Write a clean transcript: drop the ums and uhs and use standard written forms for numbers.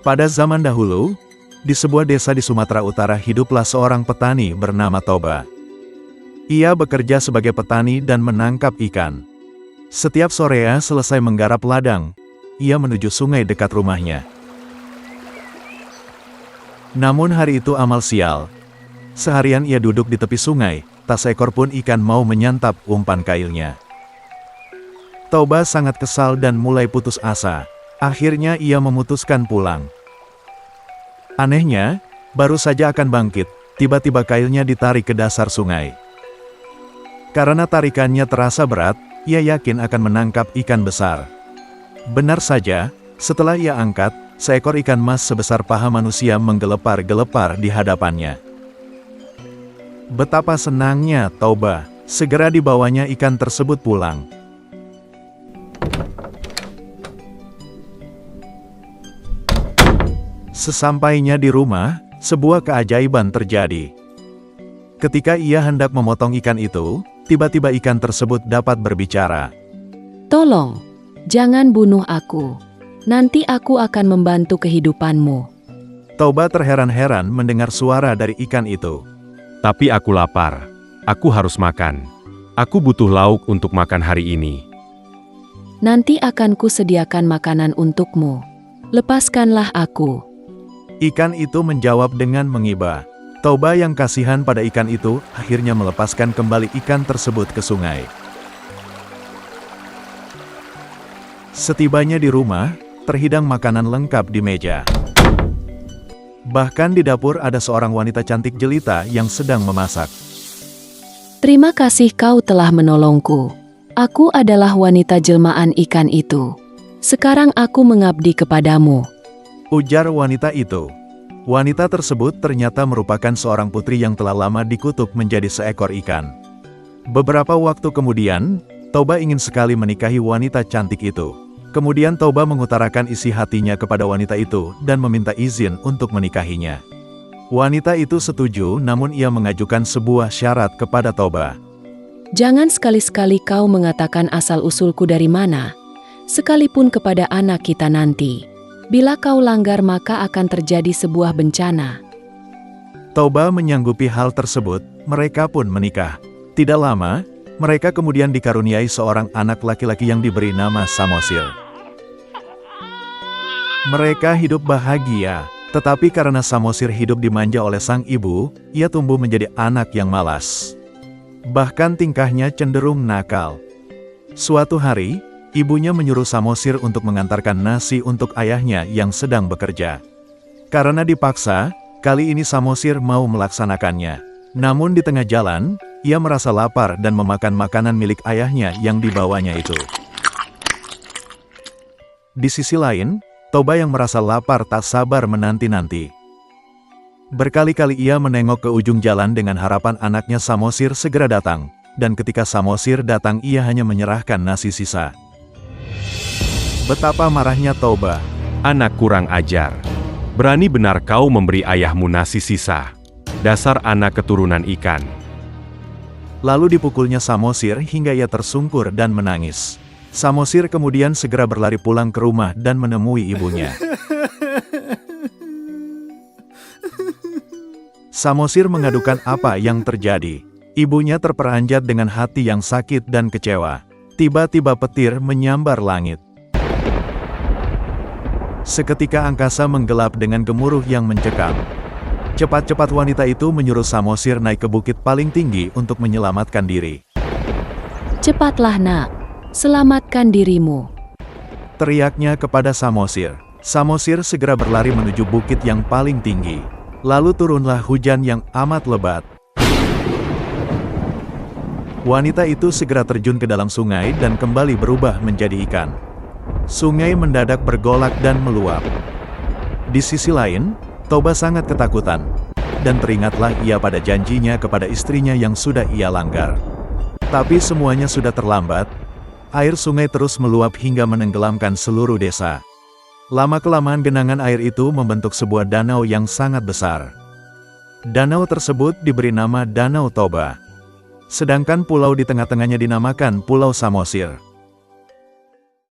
Pada zaman dahulu, di sebuah desa di Sumatera Utara hiduplah seorang petani bernama Toba. Ia bekerja sebagai petani dan menangkap ikan. Setiap sorenya selesai menggarap ladang, ia menuju sungai dekat rumahnya. Namun hari itu amal sial. Seharian ia duduk di tepi sungai, tak seekor pun ikan mau menyantap umpan kailnya. Toba sangat kesal dan mulai putus asa. Akhirnya ia memutuskan pulang. Anehnya, baru saja akan bangkit, tiba-tiba kailnya ditarik ke dasar sungai. Karena tarikannya terasa berat, ia yakin akan menangkap ikan besar. Benar saja, setelah ia angkat, seekor ikan mas sebesar paha manusia menggelepar-gelepar di hadapannya. Betapa senangnya Toba, segera dibawanya ikan tersebut pulang. Sesampainya di rumah, sebuah keajaiban terjadi. Ketika ia hendak memotong ikan itu, tiba-tiba ikan tersebut dapat berbicara. Tolong, jangan bunuh aku. Nanti aku akan membantu kehidupanmu. Toba terheran-heran mendengar suara dari ikan itu. Tapi aku lapar. Aku harus makan. Aku butuh lauk untuk makan hari ini. Nanti akan kusediakan makanan untukmu. Lepaskanlah aku. Ikan itu menjawab dengan mengiba. Toba yang kasihan pada ikan itu, akhirnya melepaskan kembali ikan tersebut ke sungai. Setibanya di rumah, terhidang makanan lengkap di meja. Bahkan di dapur ada seorang wanita cantik jelita yang sedang memasak. Terima kasih kau telah menolongku. Aku adalah wanita jelmaan ikan itu. Sekarang aku mengabdi kepadamu. Ujar wanita itu. Wanita tersebut ternyata merupakan seorang putri yang telah lama dikutuk menjadi seekor ikan. Beberapa waktu kemudian, Toba ingin sekali menikahi wanita cantik itu. Kemudian Toba mengutarakan isi hatinya kepada wanita itu dan meminta izin untuk menikahinya. Wanita itu setuju, namun ia mengajukan sebuah syarat kepada Toba. Jangan sekali-sekali kau mengatakan asal-usulku dari mana, sekalipun kepada anak kita nanti. Bila kau langgar maka akan terjadi sebuah bencana. Toba menyanggupi hal tersebut, mereka pun menikah. Tidak lama, mereka kemudian dikaruniai seorang anak laki-laki yang diberi nama Samosir. Mereka hidup bahagia, tetapi karena Samosir hidup dimanja oleh sang ibu, ia tumbuh menjadi anak yang malas. Bahkan tingkahnya cenderung nakal. Suatu hari, ibunya menyuruh Samosir untuk mengantarkan nasi untuk ayahnya yang sedang bekerja. Karena dipaksa, kali ini Samosir mau melaksanakannya. Namun di tengah jalan, ia merasa lapar dan memakan makanan milik ayahnya yang dibawanya itu. Di sisi lain, Toba yang merasa lapar tak sabar menanti-nanti. Berkali-kali ia menengok ke ujung jalan dengan harapan anaknya Samosir segera datang. Dan ketika Samosir datang ia hanya menyerahkan nasi sisa. Betapa marahnya Toba. Anak kurang ajar. Berani benar kau memberi ayahmu nasi sisa. Dasar anak keturunan ikan. Lalu dipukulnya Samosir hingga ia tersungkur dan menangis. Samosir kemudian segera berlari pulang ke rumah dan menemui ibunya. Samosir mengadukan apa yang terjadi. Ibunya terperanjat dengan hati yang sakit dan kecewa. Tiba-tiba petir menyambar langit. Seketika angkasa menggelap dengan gemuruh yang mencekam. Cepat-cepat wanita itu menyuruh Samosir naik ke bukit paling tinggi untuk menyelamatkan diri. Cepatlah nak, selamatkan dirimu. Teriaknya kepada Samosir. Samosir segera berlari menuju bukit yang paling tinggi. Lalu turunlah hujan yang amat lebat. Wanita itu segera terjun ke dalam sungai dan kembali berubah menjadi ikan. Sungai mendadak bergolak dan meluap. Di sisi lain, Toba sangat ketakutan, dan teringatlah ia pada janjinya kepada istrinya yang sudah ia langgar. Tapi semuanya sudah terlambat, air sungai terus meluap hingga menenggelamkan seluruh desa. Lama-kelamaan genangan air itu membentuk sebuah danau yang sangat besar. Danau tersebut diberi nama Danau Toba. Sedangkan pulau di tengah-tengahnya dinamakan Pulau Samosir.